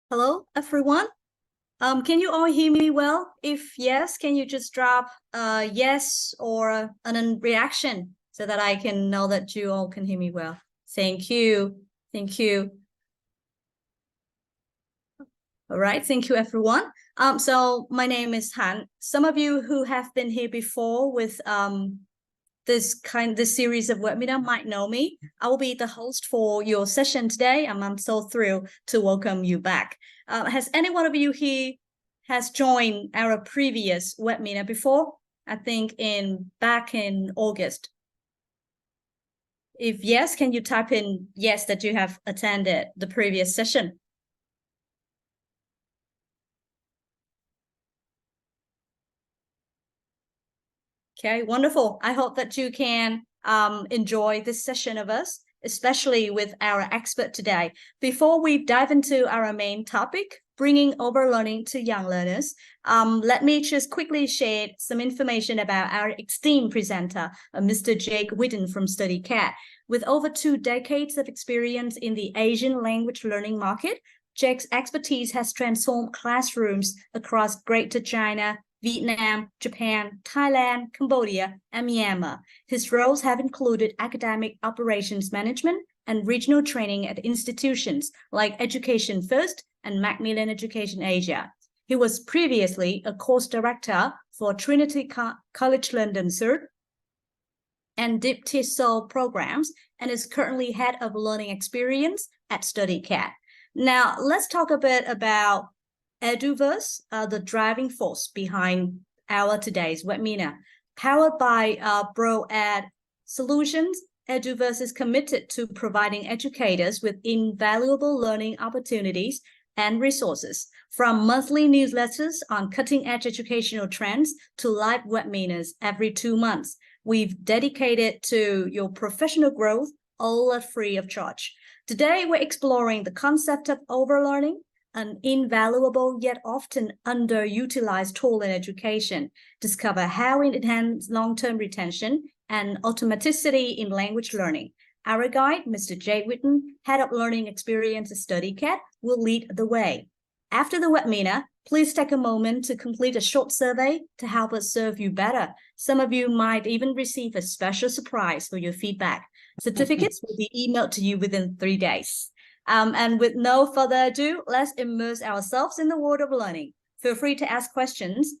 Hello, everyone. Can you all hear me well? If yes, can you just drop a yes or an reaction so that I can know that you all can hear me well? Thank you. Thank you. All right. Thank you, everyone. So my name is Han. Some of you who have been here before with this series of webinar might know me. I will be the host for your session today, and I'm so thrilled to welcome you back. Has any one of you here has joined our previous webinar before? I think back in August. If yes, can you type in yes that you have attended the previous session? Okay, wonderful. I hope that you can enjoy this session of us, especially with our expert today. Before we dive into our main topic, bringing overlearning to young learners, let me just quickly share some information about our esteemed presenter, Mr. Jake Whiddon from Studycat. With over 2 decades of experience in the Asian language learning market, Jake's expertise has transformed classrooms across Greater China, Vietnam, Japan, Thailand, Cambodia, and Myanmar. His roles have included academic operations management and regional training at institutions like Education First and Macmillan Education Asia. He was previously a course director for Trinity College London CERT and Deep TESOL programs and is currently head of learning experience at Studycat. Now, let's talk a bit about EduVerse, the driving force behind our today's webinar. Powered by BroEd Solutions, EduVerse is committed to providing educators with invaluable learning opportunities and resources, from monthly newsletters on cutting-edge educational trends to live webinars every 2 months. We've dedicated to your professional growth, all at free of charge. Today, we're exploring the concept of overlearning, an invaluable yet often underutilized tool in education. Discover how it enhances long-term retention and automaticity in language learning. Our guide, Mr. Jay Whiddon, Head of Learning Experience at Studycat, will lead the way. After the webinar, please take a moment to complete a short survey to help us serve you better. Some of you might even receive a special surprise for your feedback. Certificates will be emailed to you within 3 days. And with no further ado, let's immerse ourselves in the world of learning. Feel free to ask questions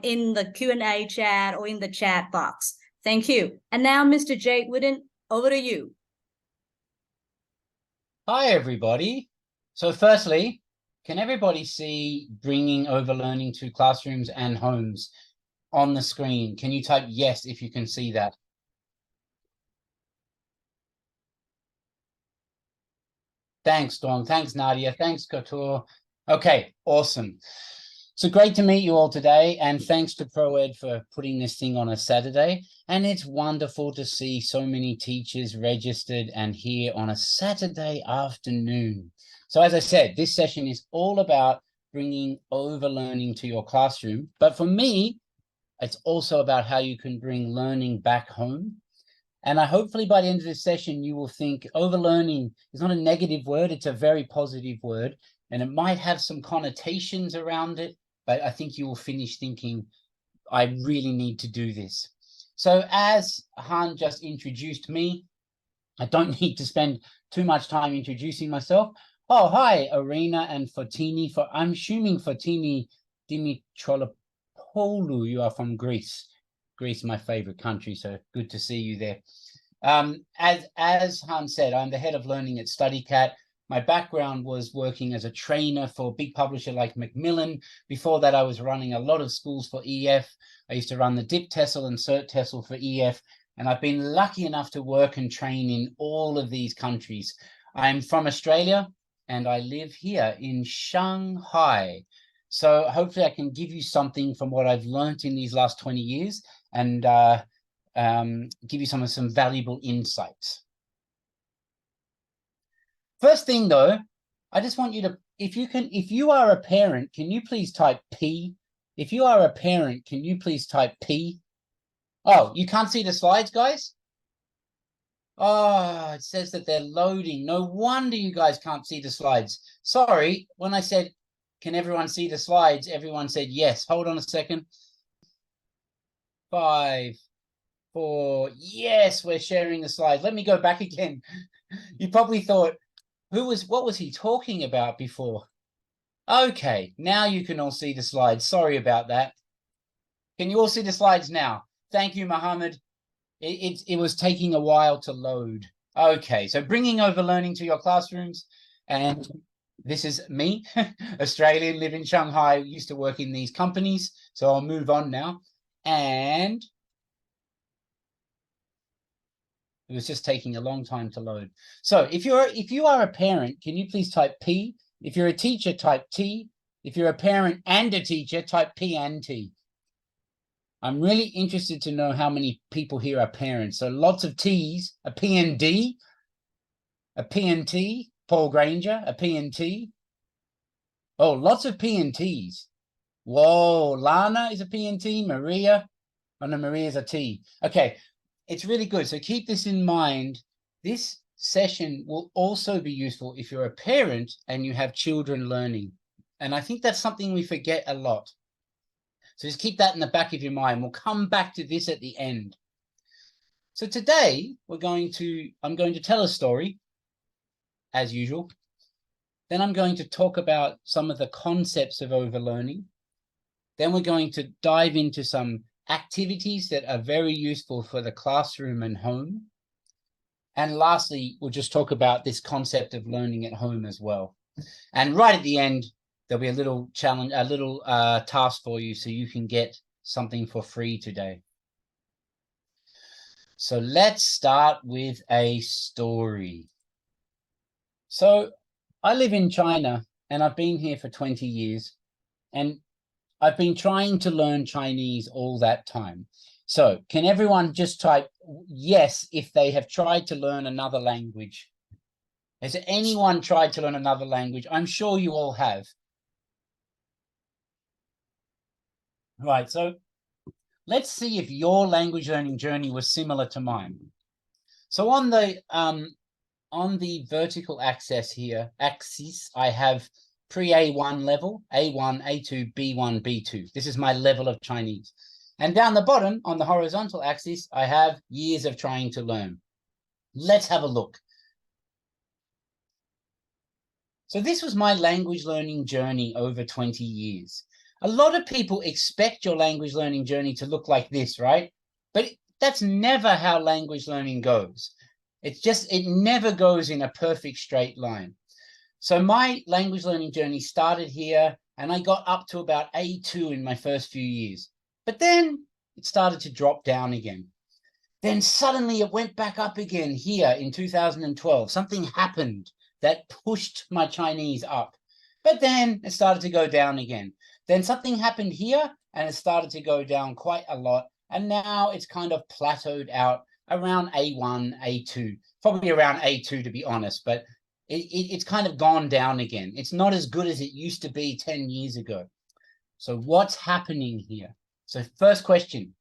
in the Q&A chat or in the chat box. Thank you. And now, Mr. Jake Whiddon, over to you. Hi, everybody. So firstly, can everybody see bringing overlearning to classrooms and homes on the screen? Can you type yes if you can see that? Thanks, Dawn. Thanks, Nadia. Thanks, Couture. Okay, awesome. So great to meet you all today, and thanks to ProEd for putting this thing on a Saturday. And it's wonderful to see so many teachers registered and here on a Saturday afternoon. So as I said, this session is all about bringing overlearning to your classroom. But for me, it's also about how you can bring learning back home. And hopefully by the end of this session, you will think overlearning is not a negative word, it's a very positive word. And it might have some connotations around it, but I think you will finish thinking, I really need to do this. So as Han just introduced me, I don't need to spend too much time introducing myself. Oh, hi, Arena and Fotini. I'm assuming Fotini Dimitrolapoulou, you are from Greece. Greece, my favorite country, so good to see you there. As Han said, I'm the head of learning at Studycat. My background was working as a trainer for a big publisher like Macmillan. Before that, I was running a lot of schools for EF. I used to run the Dip TESOL and Cert TESOL for EF, and I've been lucky enough to work and train in all of these countries. I'm from Australia, and I live here in Shanghai. So hopefully I can give you something from what I've learned in these last 20 years and give you some valuable insights. First thing though, I just want you to, if you are a parent, can you please type P? If you are a parent, can you please type P? Oh, you can't see the slides, guys? Oh, it says that they're loading. No wonder you guys can't see the slides. Sorry, when I said, can everyone see the slides? Everyone said yes. Hold on a second. 5, 4, yes, we're sharing the slides. Let me go back again. You probably thought, what was he talking about before? Okay, now you can all see the slides. Sorry about that. Can you all see the slides now? Thank you, Mohammed. It was taking a while to load. Okay, so bringing Overlearning to your classrooms. And this is me, Australian, live in Shanghai, used to work in these companies. So I'll move on now. And it was just taking a long time to load. So if you are a parent, can you please type P? If you're a teacher, type T. If you're a parent and a teacher, type P and T. I'm really interested to know how many people here are parents. So lots of T's, a P and D, a P and T, Paul Granger, a P and T. Oh, lots of P and T's. Whoa, Lana is a P and T, Maria. Oh no, Maria's a T. Okay, it's really good. So keep this in mind. This session will also be useful if you're a parent and you have children learning. And I think that's something we forget a lot. So just keep that in the back of your mind. We'll come back to this at the end. So today I'm going to tell a story, as usual. Then I'm going to talk about some of the concepts of overlearning. Then we're going to dive into some activities that are very useful for the classroom and home. And lastly, we'll just talk about this concept of learning at home as well. And right at the end, there'll be a little challenge, a little task for you so you can get something for free today. So let's start with a story. So I live in China and I've been here for 20 years and I've been trying to learn Chinese all that time. So can everyone just type yes if they have tried to learn another language? Has anyone tried to learn another language? I'm sure you all have. Right, so let's see if your language learning journey was similar to mine. So on the vertical axis here, I have pre-A1 level, A1, A2, B1, B2. This is my level of Chinese. And down the bottom, on the horizontal axis, I have years of trying to learn. Let's have a look. So this was my language learning journey over 20 years. A lot of people expect your language learning journey to look like this, right? But that's never how language learning goes. It never goes in a perfect straight line. So my language learning journey started here and I got up to about A2 in my first few years. But then it started to drop down again. Then suddenly it went back up again here in 2012. Something happened that pushed my Chinese up. But then it started to go down again. Then something happened here and it started to go down quite a lot. And now it's kind of plateaued out around A1, A2, probably around A2 to be honest, but it's kind of gone down again. It's not as good as it used to be 10 years ago. So what's happening here? So first question,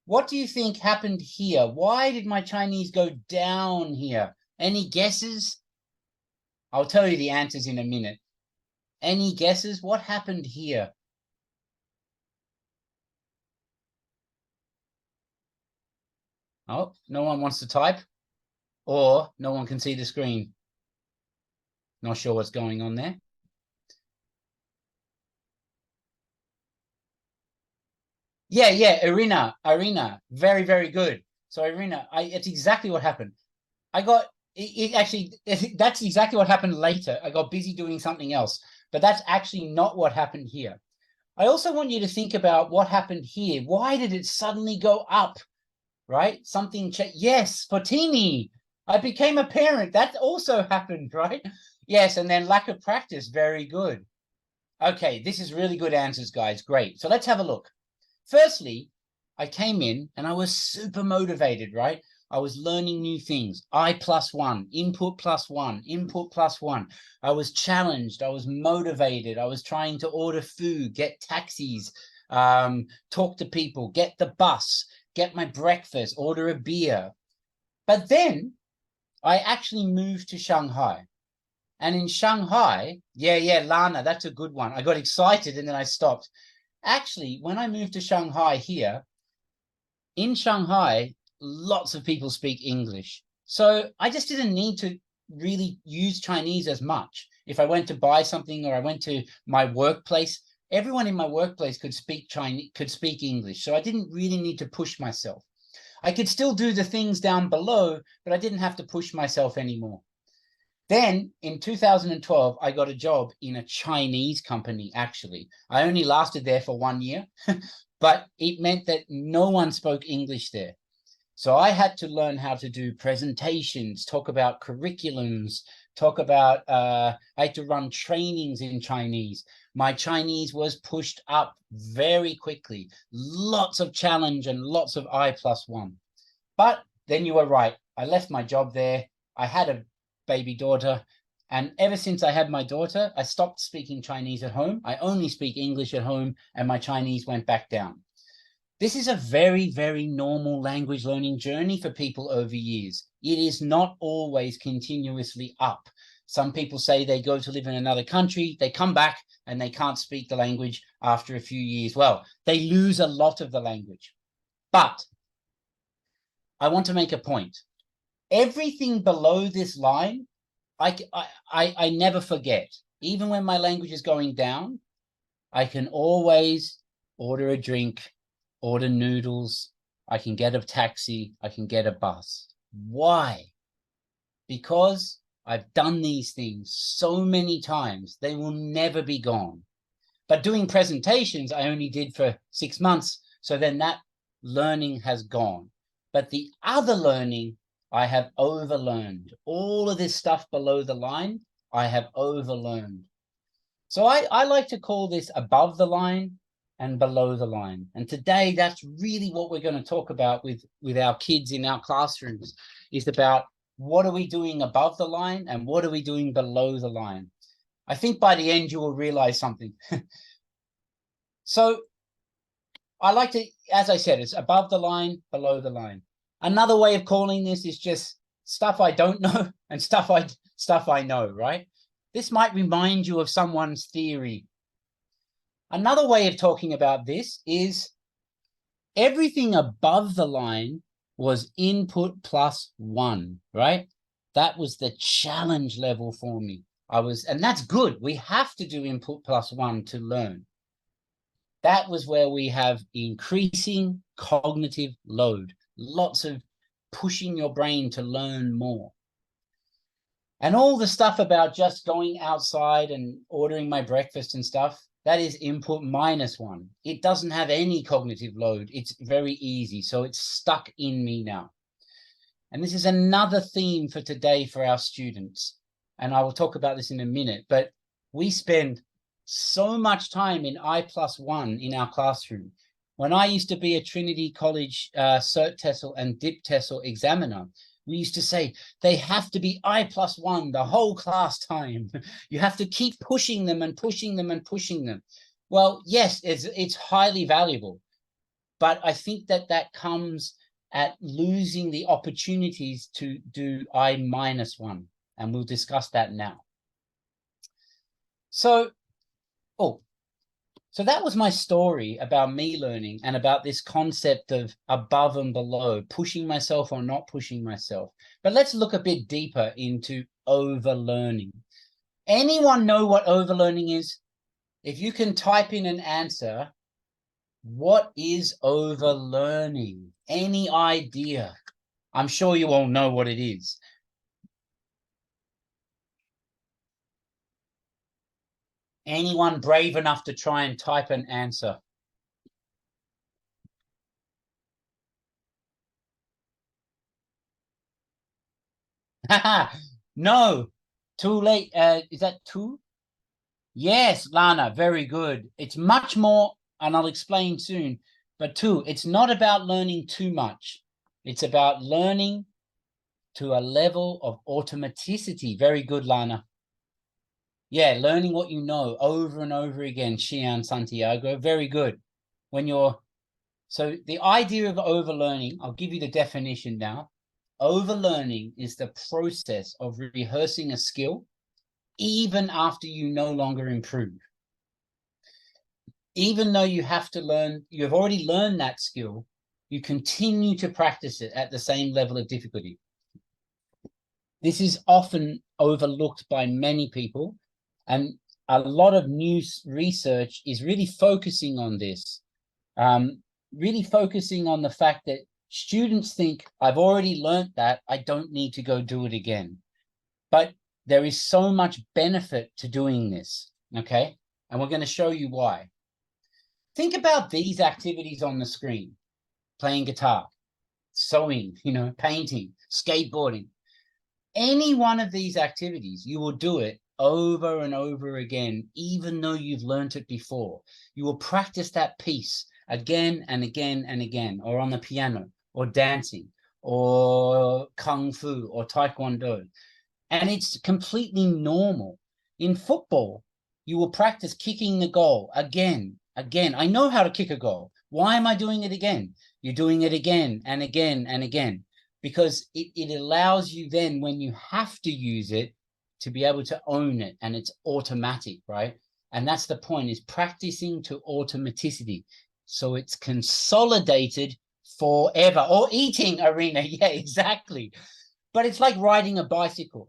what do you think happened here? Why did my Chinese go down here? Any guesses? I'll tell you the answers in a minute. Any guesses? What happened here? Oh, no one wants to type? Or no one can see the screen? Not sure what's going on there. Yeah, Irina. Very, very good. So Irina, it's exactly what happened. I got, that's exactly what happened later. I got busy doing something else, but that's actually not what happened here. I also want you to think about what happened here. Why did it suddenly go up, right? Something, yes, Fortini, I became a parent. That also happened, right? Yes, and then lack of practice, very good. Okay, this is really good answers, guys, great. So let's have a look. Firstly, I came in and I was super motivated, right? I was learning new things. I+1, input +1, input +1. I was challenged. I was motivated. I was trying to order food, get taxis, talk to people, get the bus, get my breakfast, order a beer. But then I actually moved to Shanghai. And in Shanghai, yeah, Lana, that's a good one. I got excited and then I stopped. Actually, when I moved to Shanghai here, in Shanghai, lots of people speak English. So I just didn't need to really use Chinese as much. If I went to buy something or I went to my workplace, everyone in my workplace could speak Chinese, could speak English. So I didn't really need to push myself. I could still do the things down below, but I didn't have to push myself anymore. Then in 2012, I got a job in a Chinese company, actually. I only lasted there for 1 year, but it meant that no one spoke English there. So I had to learn how to do presentations, talk about curriculums, talk about, I had to run trainings in Chinese. My Chinese was pushed up very quickly. Lots of challenge and lots of I+1. But then you were right. I left my job there. I had a baby daughter. And ever since I had my daughter, I stopped speaking Chinese at home. I only speak English at home, and my Chinese went back down. This is a very, very normal language learning journey for people over years. It is not always continuously up. Some people say they go to live in another country, they come back and they can't speak the language after a few years. Well, they lose a lot of the language. But I want to make a point. Everything below this line, I never forget. Even when my language is going down, I can always order a drink, order noodles, I can get a taxi, I can get a bus. Why? Because I've done these things so many times, they will never be gone. But doing presentations, I only did for 6 months. So then that learning has gone. But the other learning, I have overlearned. All of this stuff below the line, I have overlearned. So I like to call this above the line and below the line. And today, that's really what we're going to talk about with our kids in our classrooms, is about what are we doing above the line and what are we doing below the line. I think by the end, you will realize something. So I like to, as I said, it's above the line, below the line. Another way of calling this is just stuff I don't know and stuff I know, right? This might remind you of someone's theory. Another way of talking about this is everything above the line was input +1, right? That was the challenge level for me. And that's good. We have to do input +1 to learn. That was where we have increasing cognitive load, lots of pushing your brain to learn more. And all the stuff about just going outside and ordering my breakfast and stuff, that is input -1. It doesn't have any cognitive load. It's very easy. So it's stuck in me now. And this is another theme for today for our students. And I will talk about this in a minute, but we spend so much time in I+1 in our classroom. When I used to be a Trinity College Cert TESOL and Dip TESOL examiner, we used to say they have to be I+1 the whole class time. You have to keep pushing them and pushing them and pushing them. Well, yes, it's highly valuable, but I think that comes at losing the opportunities to do I-1, and we'll discuss that now. So that was my story about me learning and about this concept of above and below, pushing myself or not pushing myself. But let's look a bit deeper into overlearning. Anyone know what overlearning is? If you can type in an answer, what is overlearning? Any idea? I'm sure you all know what it is. Anyone brave enough to try and type an answer? No, too late. Is that two? Yes, Lana, very good. It's much more, and I'll explain soon, but two, it's not about learning too much. It's about learning to a level of automaticity. Very good, Lana. Yeah, learning what you know over and over again, Xian Santiago. Very good. So the idea of overlearning, I'll give you the definition now. Overlearning is the process of rehearsing a skill even after you no longer improve. Even though you have to learn, you have already learned that skill, you continue to practice it at the same level of difficulty. This is often overlooked by many people, and a lot of new research is really focusing on this, really focusing on the fact that students think, I've already learned that, I don't need to go do it again. But there is so much benefit to doing this, okay? And we're going to show you why. Think about these activities on the screen: playing guitar, sewing, painting, skateboarding. Any one of these activities, you will do it over and over again, even though you've learned it before. You will practice that piece again and again and again, or on the piano, or dancing, or kung fu, or taekwondo. And it's completely normal. In football, you will practice kicking the goal again. I know how to kick a goal. Why am I doing it again? You're doing it again and again and again, because it allows you then, when you have to use it, to be able to own it, and it's automatic, right? And that's the point, is practicing to automaticity. So it's consolidated forever. Or eating, Arena. Yeah, exactly. But it's like riding a bicycle.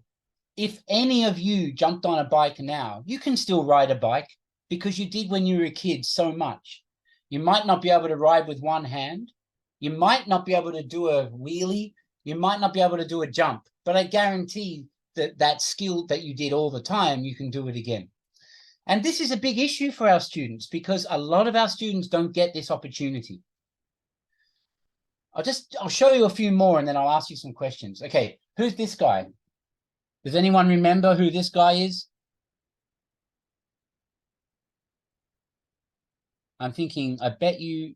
If any of you jumped on a bike now, you can still ride a bike because you did when you were a kid so much. You might not be able to ride with one hand. You might not be able to do a wheelie. You might not be able to do a jump, but I guarantee that that skill that you did all the time, you can do it again. And this is a big issue for our students, because a lot of our students don't get this opportunity. I'll show you a few more, and then I'll ask you some questions. Okay, who's this guy? Does anyone remember who this guy is? I'm thinking, I bet you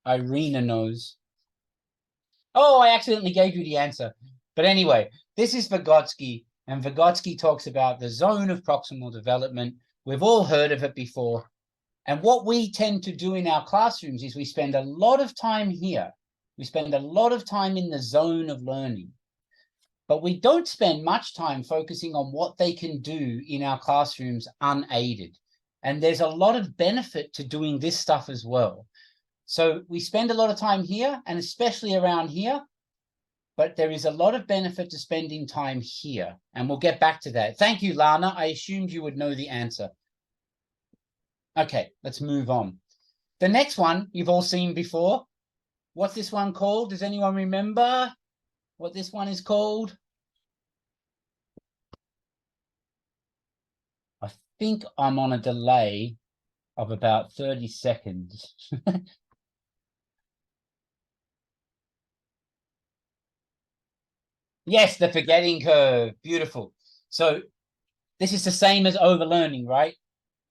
Irina knows. Oh, I accidentally gave you the answer. But anyway, this is Vygotsky, and Vygotsky talks about the zone of proximal development. We've all heard of it before. And what we tend to do in our classrooms is we spend a lot of time here. We spend a lot of time in the zone of learning. But we don't spend much time focusing on what they can do in our classrooms unaided. And there's a lot of benefit to doing this stuff as well. So we spend a lot of time here, and especially around here, but there is a lot of benefit to spending time here. And we'll get back to that. Thank you, Lana. I assumed you would know the answer. Okay, let's move on. The next one you've all seen before. What's this one called? Does anyone remember what this one is called? I think I'm on a delay of about 30 seconds. Yes, the forgetting curve. Beautiful. So this is the same as overlearning, right?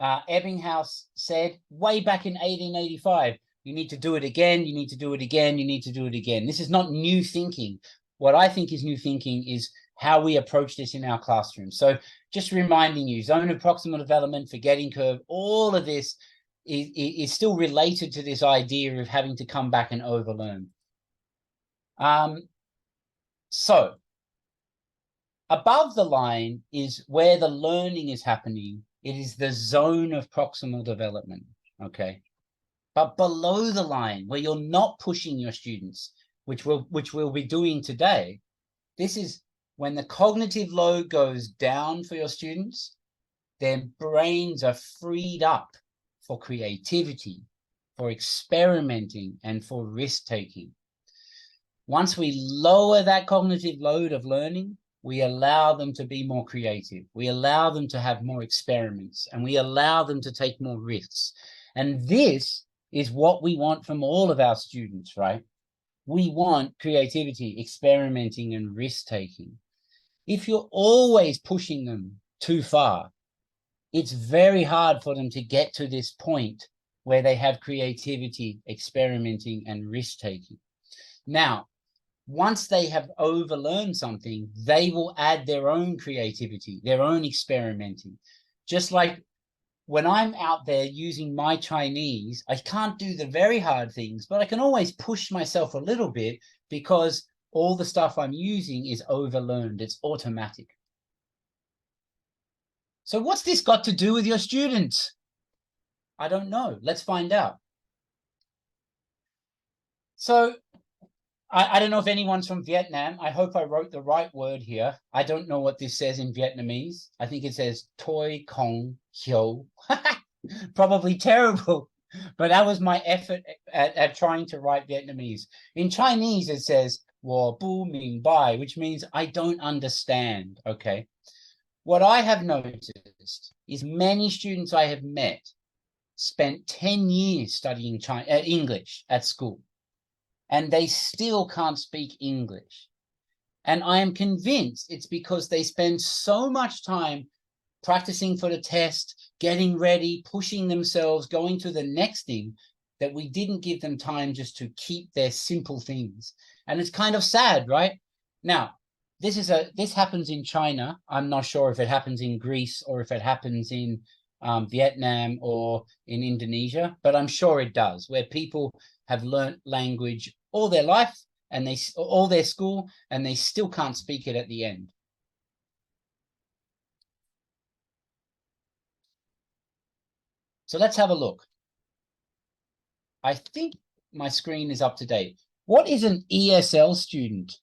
Ebbinghaus said way back in 1885, you need to do it again, you need to do it again, you need to do it again. This is not new thinking. What I think is new thinking is how we approach this in our classroom. So just reminding you, zone of proximal development, forgetting curve, all of this is still related to this idea of having to come back and overlearn. So above the line is where the learning is happening. It is the zone of proximal development, okay? But below the line, where you're not pushing your students, which we'll be doing today, this is when the cognitive load goes down for your students, their brains are freed up for creativity, for experimenting, and for risk-taking. Once we lower that cognitive load of learning, we allow them to be more creative. We allow them to have more experiments, and we allow them to take more risks. And this is what we want from all of our students, right? We want creativity, experimenting, and risk-taking. If you're always pushing them too far, it's very hard for them to get to this point where they have creativity, experimenting, and risk-taking. Now, once they have overlearned something, they will add their own creativity, their own experimenting. Just like when I'm out there using my Chinese, I can't do the very hard things, but I can always push myself a little bit, because all the stuff I'm using is overlearned. It's automatic. So what's this got to do with your students? I don't know. Let's find out. So I don't know if anyone's from Vietnam. I hope I wrote the right word here. I don't know what this says in Vietnamese. I think it says Toi Kong Hyo. Probably terrible, but that was my effort at trying to write Vietnamese. In Chinese, it says 我不明白, which means I don't understand, okay? What I have noticed is many students I have met spent 10 years studying English at school, and they still can't speak English. And I am convinced it's because they spend so much time practicing for the test, getting ready, pushing themselves, going to the next thing, that we didn't give them time just to keep their simple things. And it's kind of sad, right? Now, this happens in China. I'm not sure if it happens in Greece or if it happens in Vietnam or in Indonesia, but I'm sure it does, where people have learnt language all their life and all their school, and they still can't speak it at the end. So let's have a look. I think my screen is up to date. What is an ESL student?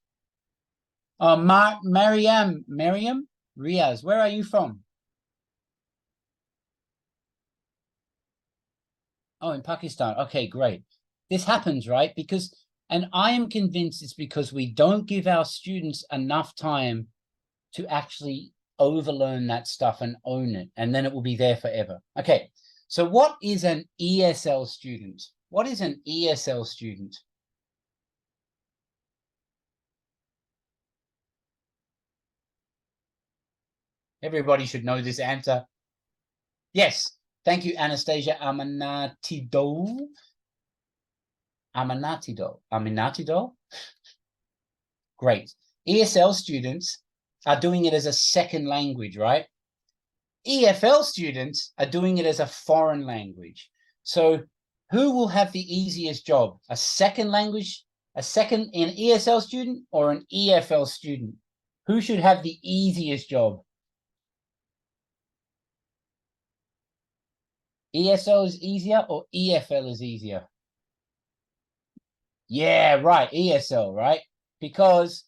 Mariam Riaz, where are you from? Oh, in Pakistan. Okay, great. This happens, right? And I am convinced it's because we don't give our students enough time to actually overlearn that stuff and own it, and then it will be there forever. Okay, so what is an ESL student? What is an ESL student? Everybody should know this answer. Yes, thank you, Anastasia Amanatido. Amanatido. Great. ESL students are doing it as a second language, right? EFL students are doing it as a foreign language. So who will have the easiest job? A second language, an ESL student or an EFL student? Who should have the easiest job? ESL is easier or EFL is easier? Yeah, right, ESL, right? Because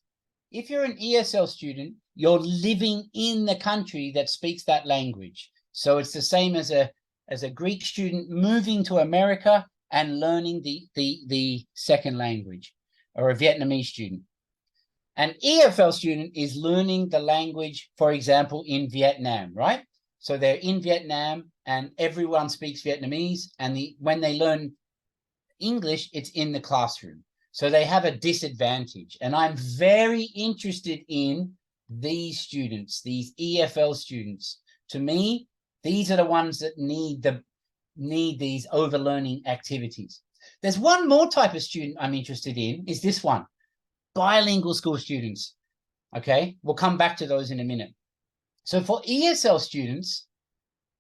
if you're an ESL student, you're living in the country that speaks that language. So it's the same as a Greek student moving to America and learning the second language, or a Vietnamese student. An EFL student is learning the language, for example, in Vietnam, right? So they're in Vietnam and everyone speaks Vietnamese, and when they learn English, it's in the classroom. So they have a disadvantage. And I'm very interested in these students, these EFL students. To me, these are the ones that need these overlearning activities. There's one more type of student I'm interested in, is this one, bilingual school students. Okay, we'll come back to those in a minute. So for ESL students,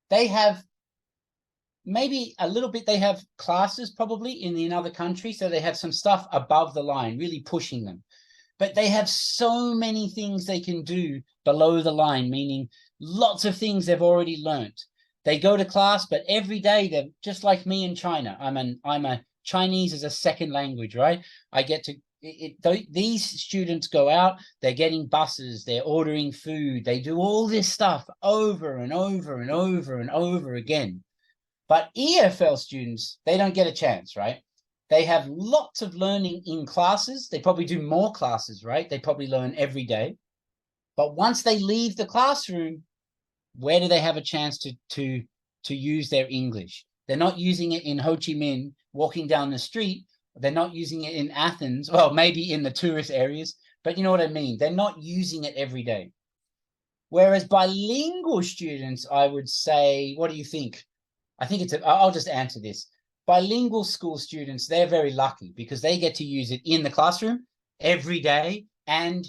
they have maybe a little bit, they have classes probably in another country, so they have some stuff above the line, really pushing them. But they have so many things they can do below the line, meaning lots of things they've already learnt. They go to class, but every day they're just like me in China. I'm a Chinese as a second language, right? I get to these students go out, they're getting buses, they're ordering food, they do all this stuff over and over and over and over again. But EFL students, they don't get a chance, right? They have lots of learning in classes. They probably do more classes, right? They probably learn every day. But once they leave the classroom, where do they have a chance to use their English? They're not using it in Ho Chi Minh, walking down the street. They're not using it in Athens. Well, maybe in the tourist areas, but you know what I mean? They're not using it every day. Whereas bilingual students, I would say, what do you think? I think I'll just answer this. Bilingual school students, they're very lucky because they get to use it in the classroom every day, and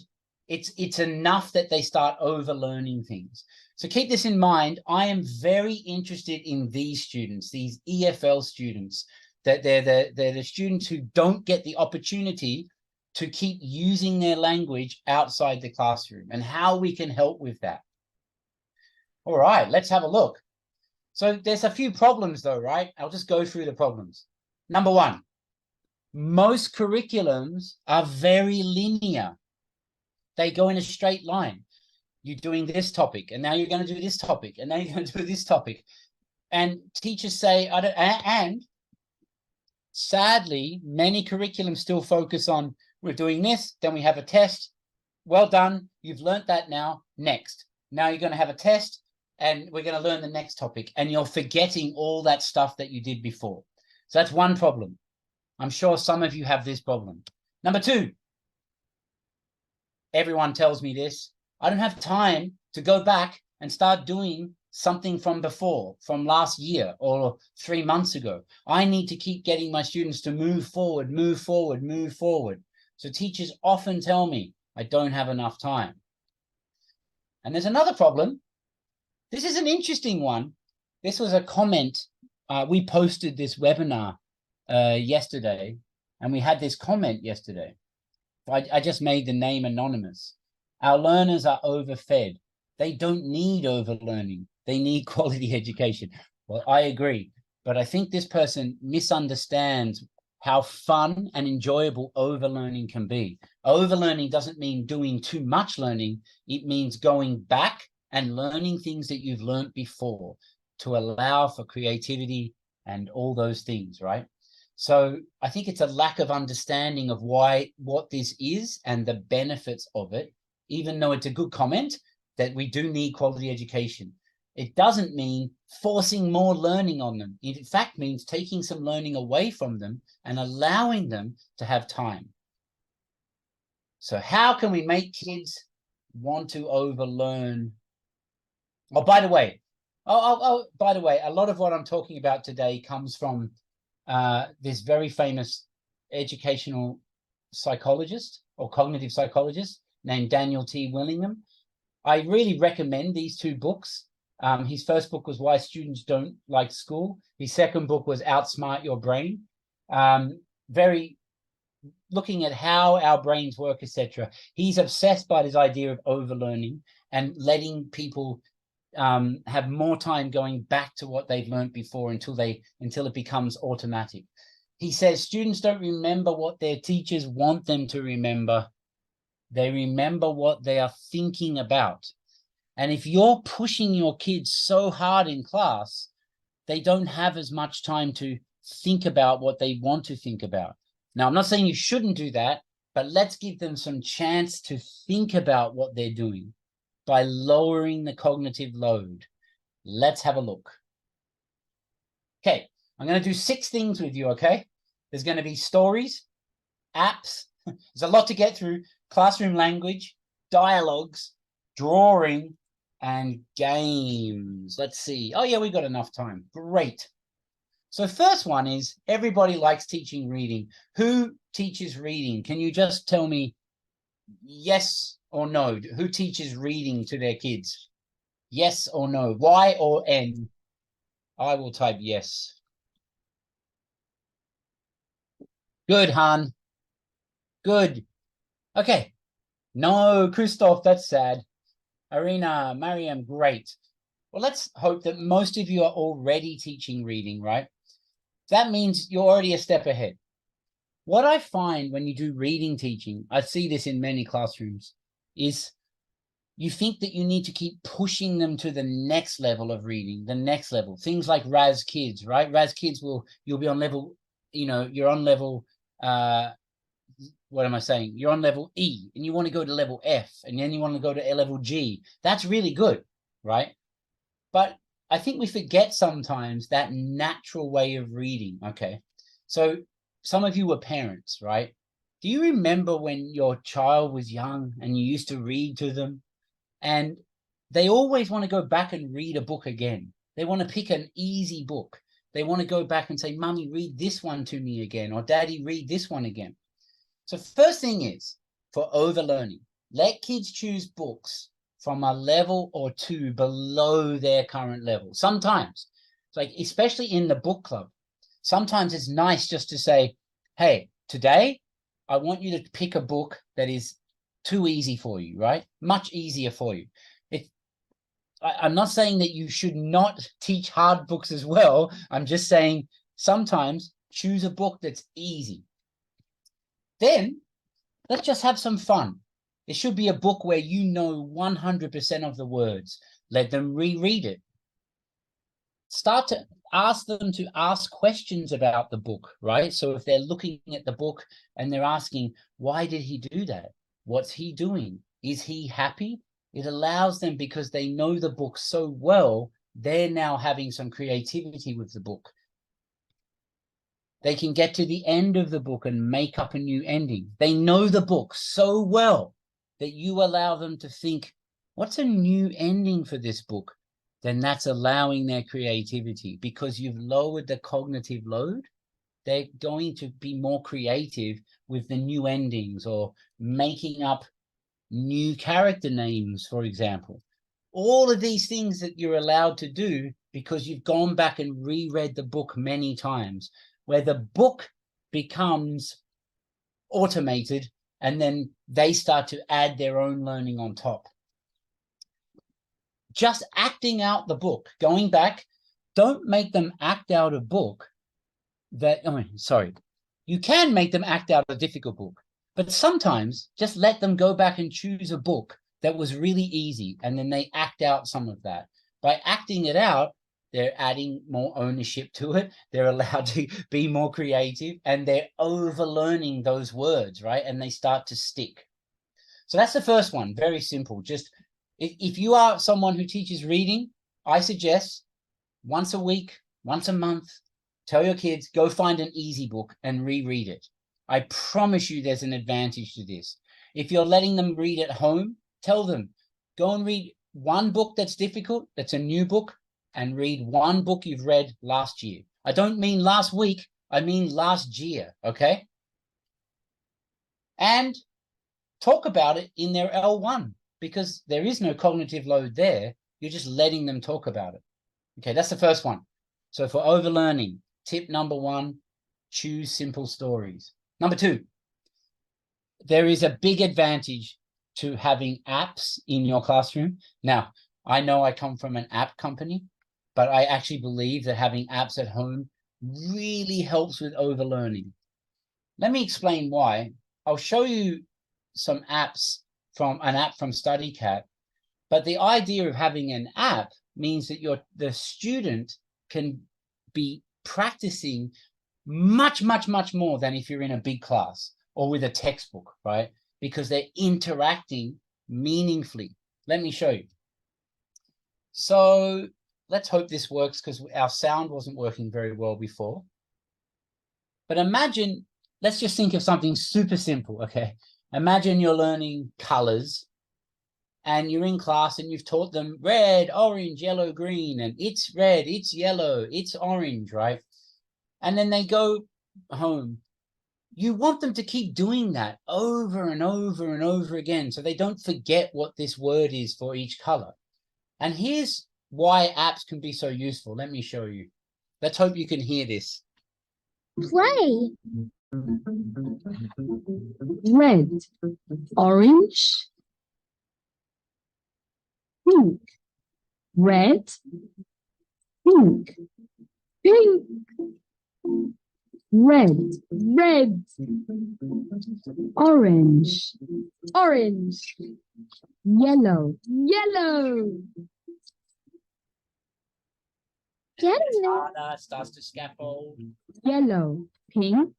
it's enough that they start overlearning things. So keep this in mind. I am very interested in these students, these EFL students, that they're the students who don't get the opportunity to keep using their language outside the classroom and how we can help with that. All right, let's have a look. So there's a few problems though, right? I'll just go through the problems. Number one, most curriculums are very linear. They go in a straight line. You're doing this topic, and now you're going to do this topic, and now you're going to do this topic. And teachers say, and sadly, many curriculums still focus on, we're doing this, then we have a test. Well done, you've learned that now, next. Now you're going to have a test, and we're going to learn the next topic, and you're forgetting all that stuff that you did before. So that's one problem. I'm sure some of you have this problem. Number two, everyone tells me this, I don't have time to go back and start doing something from before, from last year or 3 months ago. I need to keep getting my students to move forward, move forward, move forward. So teachers often tell me I don't have enough time. And there's another problem. This is an interesting one. This was a comment. We posted this webinar yesterday, and we had this comment yesterday. I just made the name anonymous. Our learners are overfed. They don't need overlearning. They need quality education. Well, I agree. But I think this person misunderstands how fun and enjoyable overlearning can be. Overlearning doesn't mean doing too much learning. It means going back and learning things that you've learned before to allow for creativity and all those things, right? So I think it's a lack of understanding of what this is and the benefits of it, even though it's a good comment that we do need quality education. It doesn't mean forcing more learning on them. It in fact means taking some learning away from them and allowing them to have time. So how can we make kids want to overlearn? Oh, by the way, a lot of what I'm talking about today comes from this very famous educational psychologist or cognitive psychologist named Daniel T. Willingham. I really recommend these two books. His first book was Why Students Don't Like School. His second book was Outsmart Your Brain. Very looking at how our brains work, etc. He's obsessed by this idea of overlearning and letting people have more time going back to what they've learned before until it becomes automatic. He says students don't remember what their teachers want them to remember. They remember what they are thinking about. And if you're pushing your kids so hard in class, they don't have as much time to think about what they want to think about. Now, I'm not saying you shouldn't do that, but let's give them some chance to think about what they're doing by lowering the cognitive load. Let's have a look. Okay, I'm going to do 6 things with you, okay? There's going to be stories, apps. There's a lot to get through. Classroom language, dialogues, drawing, and games. Let's see. Oh, yeah, we got enough time. Great. So first one is everybody likes teaching reading. Who teaches reading? Can you just tell me yes or no? Who teaches reading to their kids? Yes or no? Y or N? I will type yes. Good, Han. Good. Okay. No, Christoph, that's sad. Arena, Mariam, great. Well, let's hope that most of you are already teaching reading, right? That means you're already a step ahead. What I find when you do reading teaching, I see this in many classrooms, is you think that you need to keep pushing them to the next level of reading, the next level. Things like RAS Kids, right? RAS Kids you'll be on level, you're on level, what am I saying? You're on level E and you want to go to level F and then you want to go to level G. That's really good, right? But I think we forget sometimes that natural way of reading, okay? So some of you were parents, right? Do you remember when your child was young and you used to read to them? And they always want to go back and read a book again. They want to pick an easy book. They want to go back and say, Mummy, read this one to me again, or Daddy, read this one again. So first thing is, for overlearning, let kids choose books from a level or 2 below their current level. Sometimes, like especially in the book club, sometimes it's nice just to say, hey, today I want you to pick a book that is too easy for you, right? Much easier for you. I'm not saying that you should not teach hard books as well. I'm just saying sometimes choose a book that's easy. Then let's just have some fun. It should be a book where you know 100% of the words. Let them reread it. Start to ask them to ask questions about the book, right? So if they're looking at the book and they're asking, why did he do that? What's he doing? Is he happy? It allows them, because they know the book so well, they're now having some creativity with the book. They can get to the end of the book and make up a new ending. They know the book so well that you allow them to think, what's a new ending for this book? Then that's allowing their creativity, because you've lowered the cognitive load. They're going to be more creative with the new endings or making up new character names, for example. All of these things that you're allowed to do because you've gone back and reread the book many times, where the book becomes automated and then they start to add their own learning on top. Just acting out the book, going back, don't make them act out a book that, you can make them act out a difficult book, but sometimes just let them go back and choose a book that was really easy, and then they act out some of that. By acting it out, they're adding more ownership to it. They're allowed to be more creative, and they're overlearning those words, right? And they start to stick. So that's the first one. Very simple. Just if you are someone who teaches reading, I suggest once a week, once a month, tell your kids, go find an easy book and reread it. I promise you there's an advantage to this. If you're letting them read at home, tell them, go and read one book that's difficult, that's a new book, and read one book you've read last year. I don't mean last week, I mean last year, okay? And talk about it in their L1, because there is no cognitive load there. You're just letting them talk about it. Okay, that's the first one. So for overlearning, tip number 1, choose simple stories. Number 2, there is a big advantage to having apps in your classroom. Now, I know I come from an app company, but I actually believe that having apps at home really helps with overlearning. Let me explain why. I'll show you some apps from an app from Studycat, but the idea of having an app means that the student can be practicing much more than if you're in a big class or with a textbook, right? Because they're interacting meaningfully. Let me show you. So let's hope this works, because our sound wasn't working very well before. But imagine, let's just think of something super simple, okay? Imagine you're learning colors and you're in class and you've taught them red, orange, yellow, green, and it's red, it's yellow, it's orange, right? And then they go home. You want them to keep doing that over and over and over again, so they don't forget what this word is for each color. And here's why apps can be so useful. Let me show you. Let's hope you can hear this. Play. Red, orange, pink. Red, pink, pink. Red, red. Orange, orange. Yellow, yellow. Yellow. Starts to scaffold. Yellow, pink,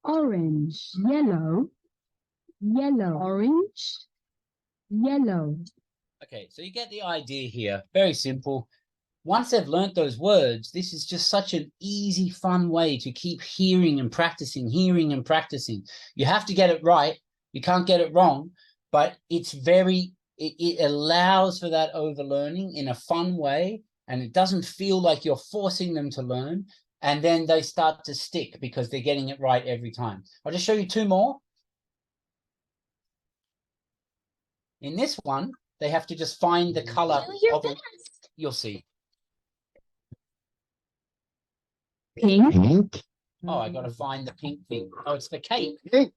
orange, yellow, yellow, orange, yellow. Okay, so you get the idea here. Very simple. Once they've learnt those words, this is just such an easy, fun way to keep hearing and practicing, hearing and practicing. You have to get it right. You can't get it wrong, but it's it allows for that overlearning in a fun way, and it doesn't feel like you're forcing them to learn. And then they start to stick because they're getting it right every time. I'll just show you 2 more. In this one, they have to just find the color of it. You'll see. Pink, Oh, I got to find the pink thing. Oh, it's the cake. Pink.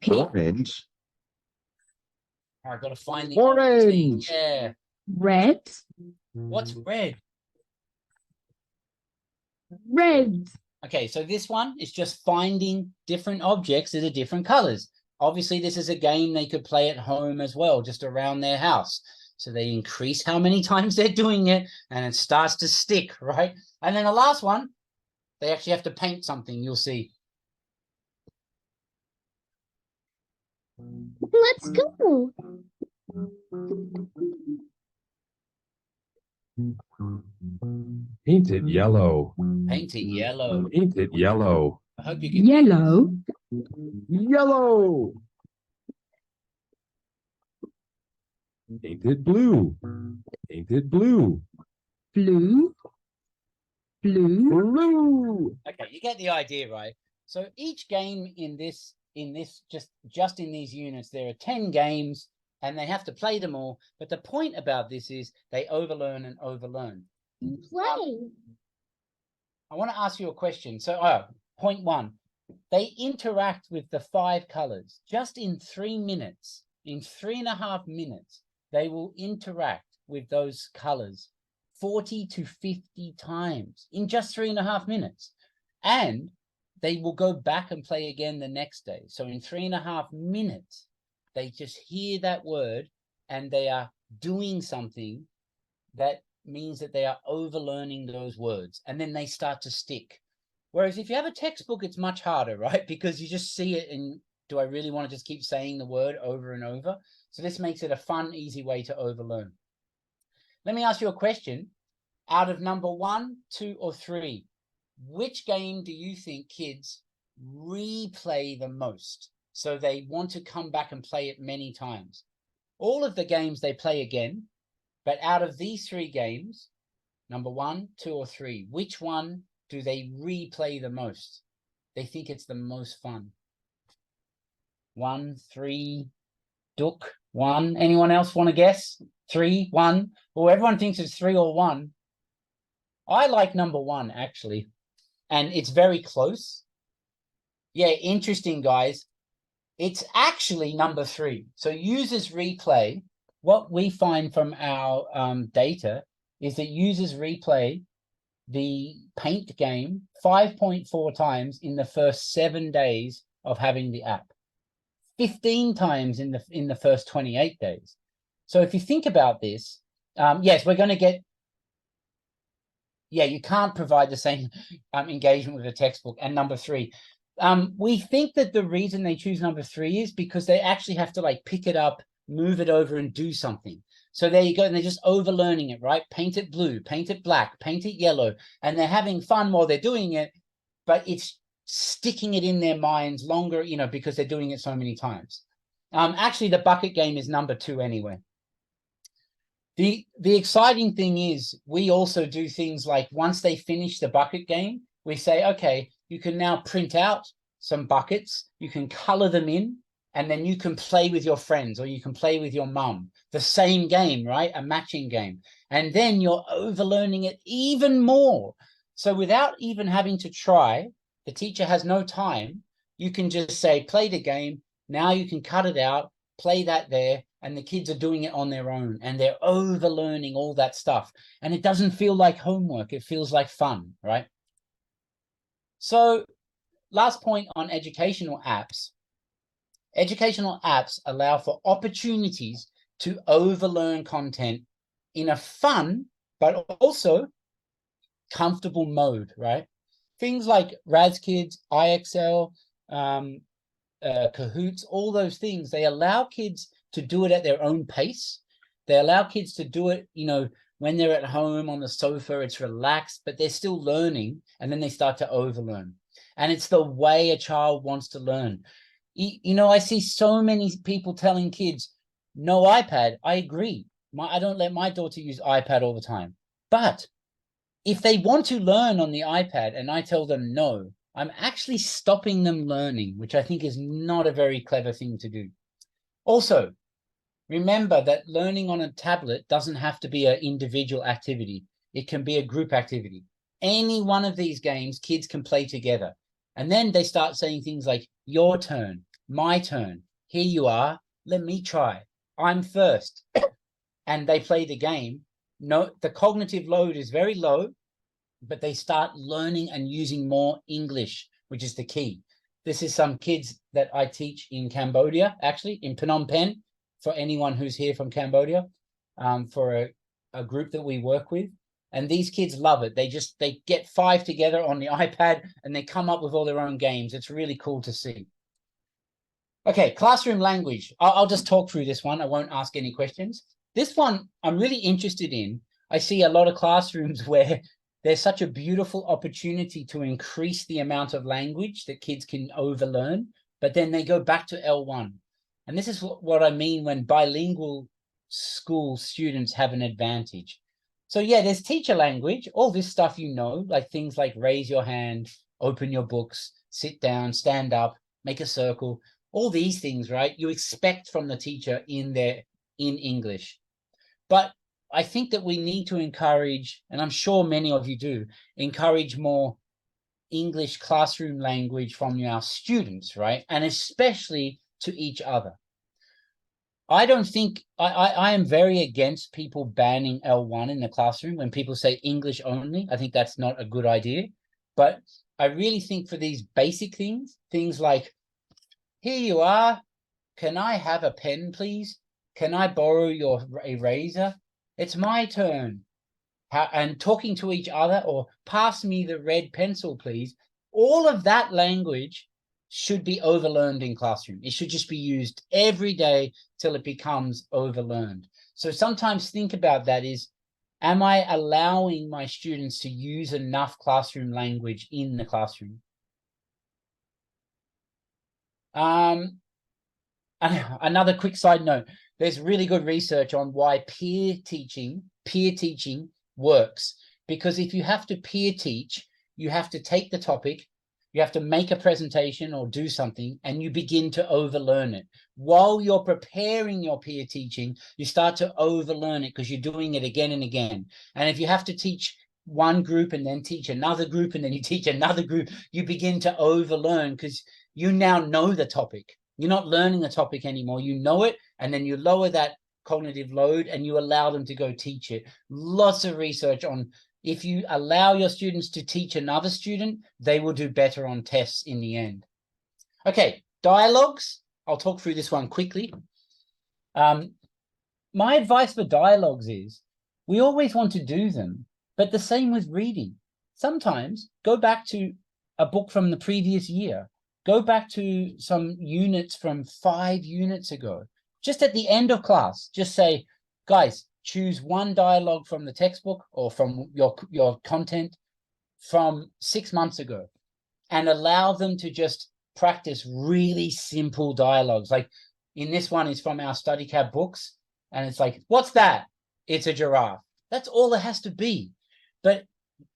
Pink. Orange. Oh, I got to find the orange thing. Orange. Yeah. Red. What's red? Red. Okay, so this one is just finding different objects that are different colors. Obviously, this is a game they could play at home as well, just around their house. So they increase how many times they're doing it, and it starts to stick, right? And then the last one, they actually have to paint something, you'll see. Let's go. Paint it yellow. Paint it yellow. Paint it yellow. I hope you can. Yellow. Yellow. Paint it blue. Paint it blue. Blue. Blue. Blue. Okay, you get the idea, right? So each game in this just in these units, there are 10 games and they have to play them all. But the point about this is they overlearn and overlearn. Play. I want to ask you a question. So, point one, they interact with the 5 colors just in 3 minutes. In 3.5 minutes, they will interact with those colors 40 to 50 times in just 3.5 minutes. And they will go back and play again the next day. So in 3.5 minutes, they just hear that word and they are doing something that means that they are overlearning those words, and then they start to stick. Whereas if you have a textbook, it's much harder, right? Because you just see it and do I really want to just keep saying the word over and over? So this makes it a fun, easy way to overlearn. Let me ask you a question. Out of number 1, 2, or 3, which game do you think kids replay the most? So they want to come back and play it many times. All of the games they play again, but out of these 3 games, number 1, 2, or 3, which one do they replay the most? They think it's the most fun. 1, 3, Duck, 1. Anyone else want to guess? 3, 1. Well, everyone thinks it's 3 or 1. I like number 1, actually. And it's very close. Yeah, interesting, guys. It's actually number 3. So users replay. What we find from our data is that users replay the paint game 5.4 times in the first 7 days of having the app, 15 times in the first 28 days. So if you think about this, yes, we're going to get, yeah, you can't provide the same engagement with a textbook. And number 3, we think that the reason they choose number 3 is because they actually have to like pick it up, move it over and do something. So there you go. And they're just overlearning it, right? Paint it blue, paint it black, paint it yellow. And they're having fun while they're doing it, but it's sticking it in their minds longer, you know, because they're doing it so many times. Actually, the bucket game is number 2 anyway. The exciting thing is we also do things like once they finish the bucket game, we say, okay, you can now print out some buckets, you can color them in, and then you can play with your friends or you can play with your mum. The same game, right? A matching game. And then you're overlearning it even more. So without even having to try, the teacher has no time. You can just say, play the game. Now you can cut it out, play that there, and the kids are doing it on their own and they're overlearning all that stuff. And it doesn't feel like homework. It feels like fun, right? So last point on educational apps. Educational apps allow for opportunities to overlearn content in a fun, but also comfortable mode, right? Things like RazKids, IXL, Kahoots, all those things, they allow kids to do it at their own pace. They allow kids to do it, you know, when they're at home on the sofa, it's relaxed, but they're still learning, and then they start to overlearn. And it's the way a child wants to learn. You know, I see so many people telling kids, no iPad. I agree. I don't let my daughter use iPad all the time. But if they want to learn on the iPad and I tell them no, I'm actually stopping them learning, which I think is not a very clever thing to do. Also, remember that learning on a tablet doesn't have to be an individual activity. It can be a group activity. Any one of these games, kids can play together. And then they start saying things like, your turn, my turn, here you are, let me try, I'm first. And they play the game. No, the cognitive load is very low, but they start learning and using more English, which is the key. This is some kids that I teach in Cambodia, actually, in Phnom Penh, for anyone who's here from Cambodia, for a group that we work with. And these kids love it. They get 5 together on the iPad and they come up with all their own games. It's really cool to see. Okay, classroom language. I'll just talk through this one. I won't ask any questions. This one I'm really interested in. I see a lot of classrooms where there's such a beautiful opportunity to increase the amount of language that kids can overlearn, but then they go back to L1. And this is what I mean when bilingual school students have an advantage. So yeah, there's teacher language, all this stuff, you know, like things like raise your hand, open your books, sit down, stand up, make a circle, all these things, right? You expect from the teacher in English. But I think that we need to encourage, and I'm sure many of you do, encourage more English classroom language from our students, right? And especially to each other. I don't think, I am very against people banning L1 in the classroom when people say English only. I think that's not a good idea. But I really think for these basic things, things like, here you are, can I have a pen, please? Can I borrow your eraser? It's my turn. And talking to each other, or pass me the red pencil, please. All of that language should be overlearned in classroom. It should just be used every day till it becomes overlearned. So sometimes think about that is, am I allowing my students to use enough classroom language in the classroom? Another quick side note, there's really good research on why peer teaching works. Because if you have to peer teach, you have to take the topic, you have to make a presentation or do something, and you begin to overlearn it. While you're preparing your peer teaching, you start to overlearn it because you're doing it again and again. And if you have to teach one group and then teach another group and then you teach another group, you begin to overlearn because you now know the topic. You're not learning the topic anymore. You know it, and then you lower that cognitive load and you allow them to go teach it. Lots of research on if you allow your students to teach another student, they will do better on tests in the end. Okay, dialogues. I'll talk through this one quickly. My advice for dialogues is we always want to do them, but the same with reading. Sometimes go back to a book from the previous year. Go back to some units from 5 units ago. Just at the end of class, just say, guys, choose one dialogue from the textbook or from your content from 6 months ago and allow them to just practice really simple dialogues. Like in this one is from our Studycat books. And it's like, what's that? It's a giraffe. That's all it has to be. But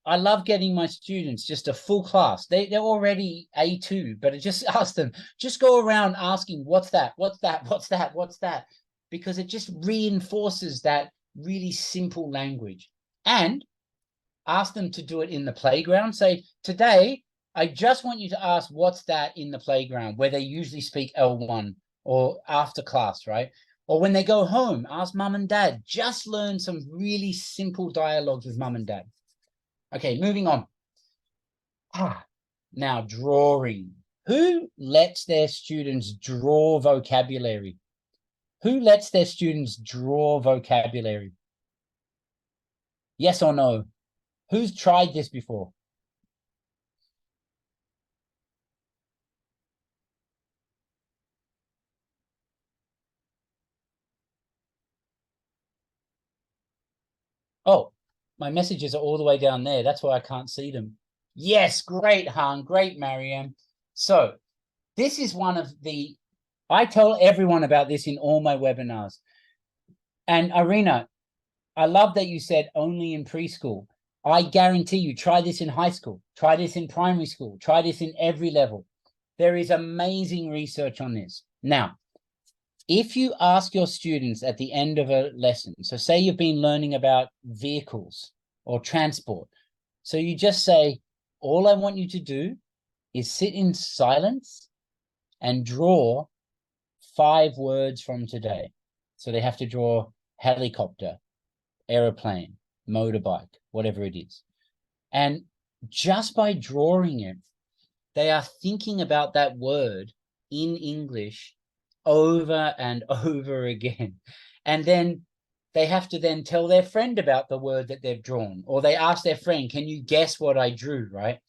I love getting my students just a full class. They're already A2, but I just ask them, just go around asking, what's that? What's that? What's that? What's that? Because it just reinforces that really simple language. And ask them to do it in the playground. Say, today, I just want you to ask what's that in the playground, where they usually speak L1 or after class, right? Or when they go home, ask mum and dad. Just learn some really simple dialogues with mum and dad. Okay, moving on. Now, drawing. Who lets their students draw vocabulary? Who lets their students draw vocabulary? Yes or no? Who's tried this before? Oh, my messages are all the way down there. That's why I can't see them. Yes, great, Han. Great, Mariam. So this is one of the, I tell everyone about this in all my webinars. And Irina, I love that you said only in preschool. I guarantee you, try this in high school, try this in primary school, try this in every level. There is amazing research on this. Now, if you ask your students at the end of a lesson, so say you've been learning about vehicles or transport, So you just say, all I want you to do is sit in silence and draw 5 words from today. So they have to draw helicopter, aeroplane, motorbike, whatever it is. And just by drawing it, they are thinking about that word in English over and over again. And then they have to then tell their friend about the word that they've drawn, or they ask their friend, can you guess what I drew, right?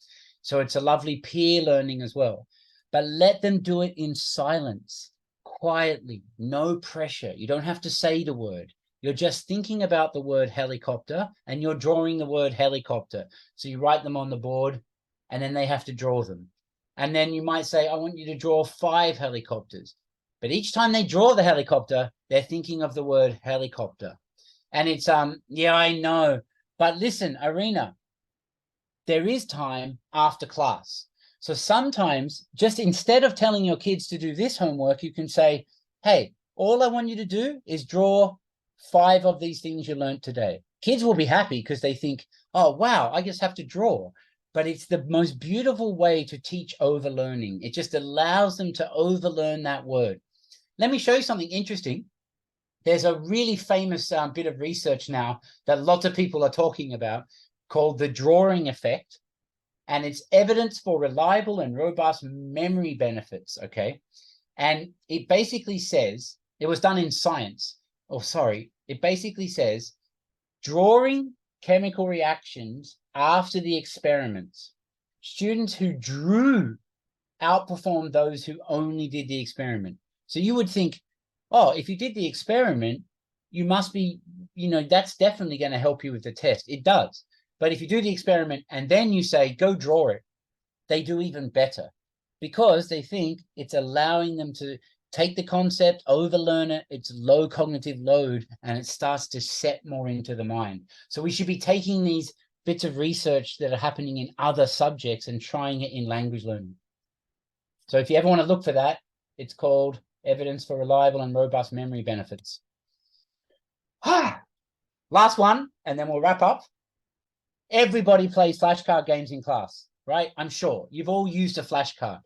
So it's a lovely peer learning as well. But let them do it in silence, quietly, no pressure. You don't have to say the word. You're just thinking about the word helicopter and you're drawing the word helicopter. So you write them on the board and then they have to draw them. And then you might say, I want you to draw 5 helicopters. But each time they draw the helicopter, they're thinking of the word helicopter. And it's, yeah, I know. But listen, Arena, there is time after class. So sometimes, just instead of telling your kids to do this homework, you can say, hey, all I want you to do is draw 5 of these things you learned today. Kids will be happy because they think, oh, wow, I just have to draw. But it's the most beautiful way to teach overlearning. It just allows them to overlearn that word. Let me show you something interesting. There's a really famous bit of research now that lots of people are talking about called the drawing effect. And it's evidence for reliable and robust memory benefits, okay? And it basically says, it was done in science. It basically says, drawing chemical reactions after the experiments. Students who drew outperformed those who only did the experiment. So you would think, oh, if you did the experiment, you must be, that's definitely going to help you with the test. It does. But if you do the experiment and then you say, go draw it, they do even better because they think it's allowing them to take the concept, overlearn it, it's low cognitive load, and it starts to set more into the mind. So we should be taking these bits of research that are happening in other subjects and trying it in language learning. So if you ever want to look for that, it's called Evidence for Reliable and Robust Memory Benefits. Last one, and then we'll wrap up. Everybody plays flashcard games in class, right? I'm sure you've all used a flashcard.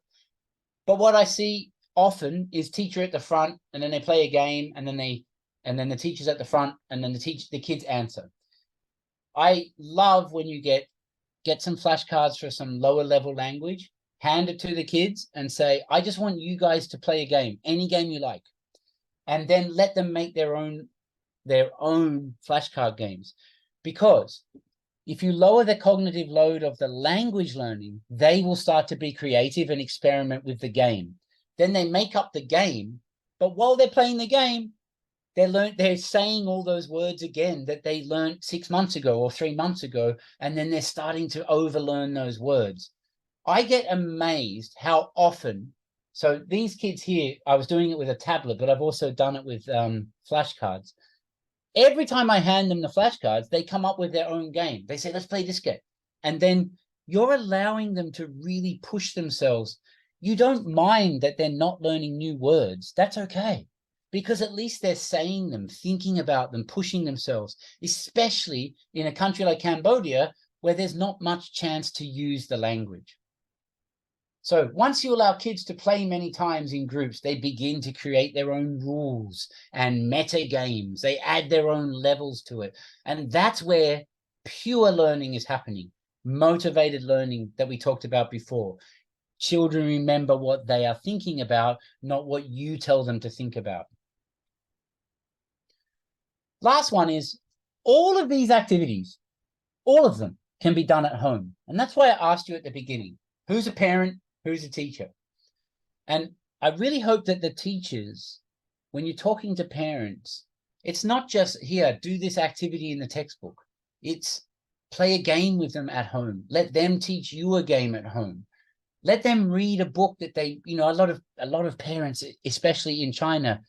But what I see often is teacher at the front, and then they play a game, and then the teacher's at the front, and then the kids answer. I love when you get some flashcards for some lower level language, hand it to the kids and say, I just want you guys to play a game, any game you like. And then let them make their own flashcard games. Because if you lower the cognitive load of the language learning, they will start to be creative and experiment with the game. Then they make up the game, but while they're playing the game, they're saying all those words again that they learned 6 months ago or 3 months ago, and then they're starting to overlearn those words. I get amazed how often, so these kids here, I was doing it with a tablet, but I've also done it with flashcards. Every time I hand them the flashcards, they come up with their own game. They say, let's play this game. And then you're allowing them to really push themselves. You don't mind that they're not learning new words. That's okay. Because at least they're saying them, thinking about them, pushing themselves, especially in a country like Cambodia, where there's not much chance to use the language. So once you allow kids to play many times in groups, they begin to create their own rules and meta games. They add their own levels to it. And that's where pure learning is happening. Motivated learning that we talked about before. Children remember what they are thinking about, not what you tell them to think about. Last one is all of these activities, all of them can be done at home. And that's why I asked you at the beginning, who's a parent, who's a teacher? And I really hope that the teachers, when you're talking to parents, it's not just here, do this activity in the textbook. It's play a game with them at home. Let them teach you a game at home. Let them read a book that they, a lot of parents, especially in China,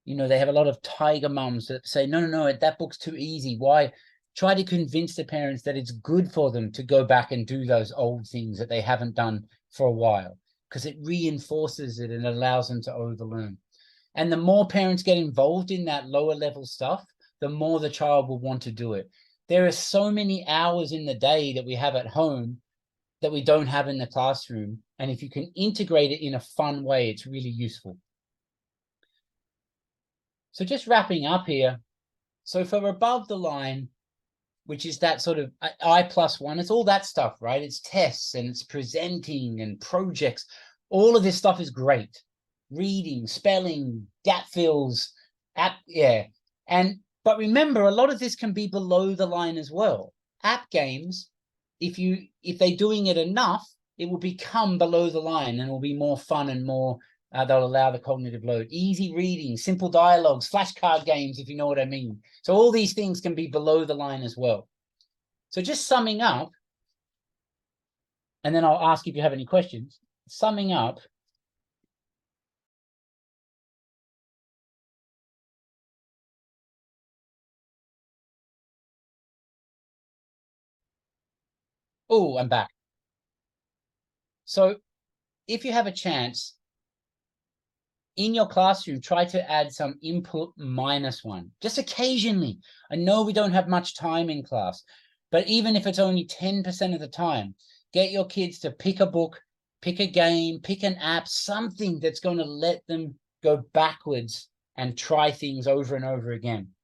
they have a lot of tiger mums that say, no, that book's too easy. Why? Try to convince the parents that it's good for them to go back and do those old things that they haven't done for a while, because it reinforces it and allows them to overlearn. And the more parents get involved in that lower level stuff, the more the child will want to do it. There are so many hours in the day that we have at home that we don't have in the classroom. And if you can integrate it in a fun way, it's really useful. So just wrapping up here. So for above the line, which is that sort of I+1, it's all that stuff, right? It's tests and it's presenting and projects. All of this stuff is great. Reading, spelling, gap fills, but remember, a lot of this can be below the line as well. App games, if they're doing it enough, it will become below the line and will be more fun and more, they'll allow the cognitive load. Easy reading, simple dialogues, flashcard games, if you know what I mean. So all these things can be below the line as well. So just summing up, and then I'll ask if you have any questions. Summing up, oh, I'm back. So if you have a chance, in your classroom, try to add some input -1, just occasionally. I know we don't have much time in class, but even if it's only 10% of the time, get your kids to pick a book, pick a game, pick an app, something that's going to let them go backwards and try things over and over again.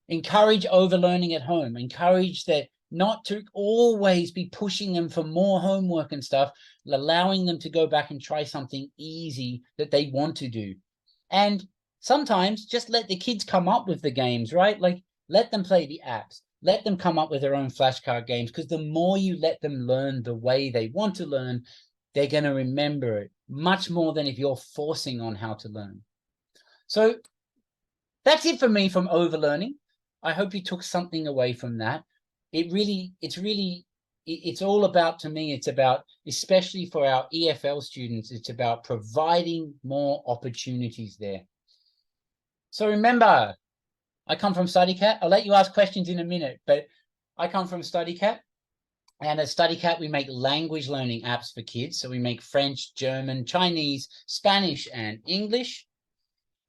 Encourage overlearning at home. Encourage that not to always be pushing them for more homework and stuff, allowing them to go back and try something easy that they want to do. And sometimes just let the kids come up with the games, right? Like let them play the apps, let them come up with their own flashcard games, because the more you let them learn the way they want to learn, they're going to remember it much more than if you're forcing on how to learn. So that's it for me from overlearning. I hope you took something away from that. It's all about, to me, it's about, especially for our EFL students, it's about providing more opportunities there. So remember, I come from Studycat. I'll let you ask questions in a minute, but I come from Studycat. And at Studycat, we make language learning apps for kids. So we make French, German, Chinese, Spanish, and English.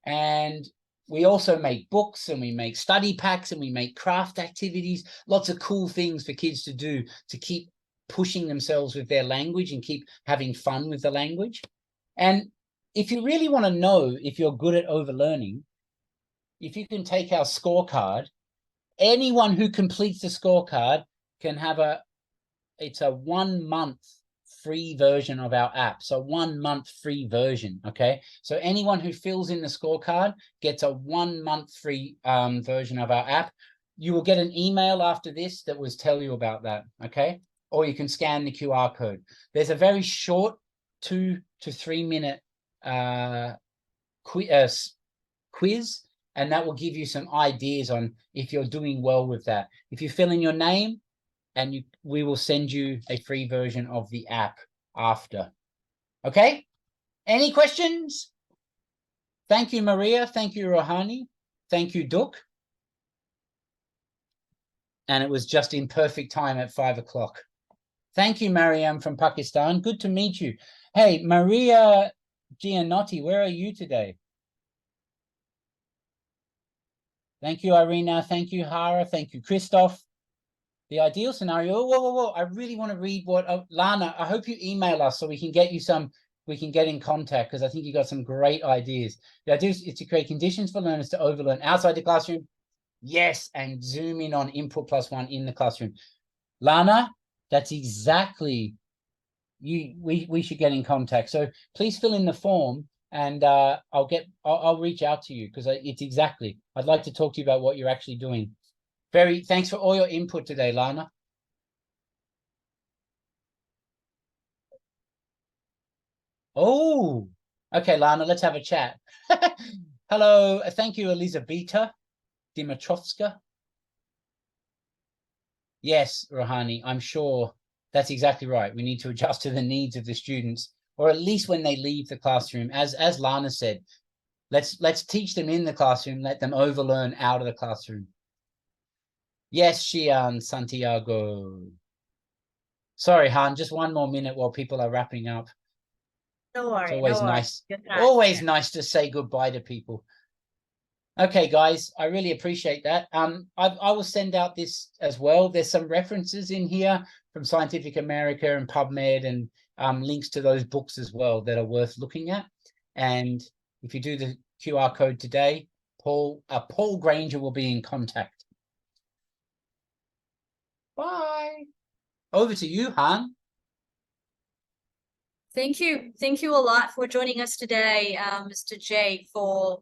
And we also make books, and we make study packs, and we make craft activities, lots of cool things for kids to do to keep pushing themselves with their language and keep having fun with the language. And if you really want to know if you're good at overlearning, if you can take our scorecard, anyone who completes the scorecard can have it's a 1 month free version of our app. So 1 month free version. Okay. So anyone who fills in the scorecard gets a 1 month free version of our app. You will get an email after this that will tell you about that. Okay. Or you can scan the QR code. There's a very short 2 to 3 minute quiz, and that will give you some ideas on if you're doing well with that. If you fill in your name, and we will send you a free version of the app after. Okay? Any questions? Thank you, Maria. Thank you, Rohani. Thank you, Duk. And it was just in perfect time at 5 o'clock. Thank you, Mariam from Pakistan. Good to meet you. Hey, Maria Gianotti, where are you today? Thank you, Irina. Thank you, Hara. Thank you, Christoph. The ideal scenario. Whoa. I really want to read what Lana, I hope you email us so we can get you we can get in contact, because I think you got some great ideas. The idea is to create conditions for learners to overlearn outside the classroom. Yes, and zoom in on input +1 in the classroom. Lana, that's exactly we should get in contact. So please fill in the form, and I'll reach out to you, because it's exactly. I'd like to talk to you about what you're actually doing. Thanks for all your input today, Lana. Oh, okay, Lana, let's have a chat. Hello, thank you, Elizabeta Dimitrovska. Yes, Rohani, I'm sure that's exactly right. We need to adjust to the needs of the students, or at least when they leave the classroom. As Lana said, let's teach them in the classroom, let them overlearn out of the classroom. Yes, Xian Santiago. Sorry, Han, just 1 more minute while people are wrapping up. No worries. It's always nice. Always nice to say goodbye to people. Okay, guys, I really appreciate that. I will send out this as well. There's some references in here from Scientific America and PubMed, and links to those books as well that are worth looking at. And if you do the QR code today, Paul Granger will be in contact. Bye. Over to you, Han. Thank you. Thank you a lot for joining us today, Mr. J, for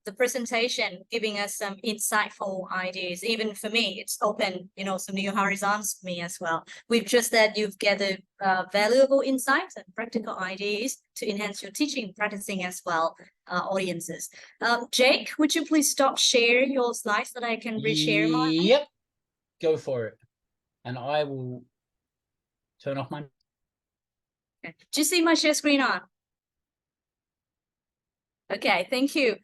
the presentation, giving us some insightful ideas. Even for me, it's opened, some new horizons for me as well. We've just that you've gathered valuable insights and practical ideas to enhance your teaching, practicing as well, audiences. Jake, would you please stop share your slides that I can reshare mine? Yep, go for it. And I will turn off my... Okay. Do you see my share screen on? Okay, thank you.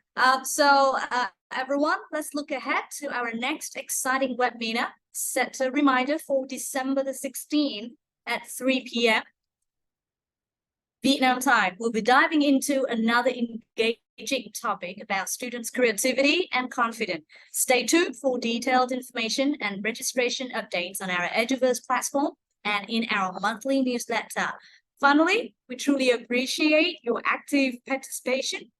Everyone, let's look ahead to our next exciting webinar. Set a reminder for December the 16th at 3 p.m. Vietnam time. We'll be diving into another engaging topic about students' creativity and confidence. Stay tuned for detailed information and registration updates on our EduVerse platform and in our monthly newsletter. Finally, we truly appreciate your active participation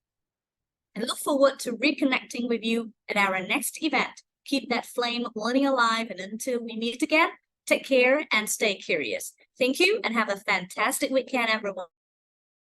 and look forward to reconnecting with you at our next event. Keep that flame learning alive, and until we meet again, take care and stay curious. Thank you and have a fantastic weekend, everyone.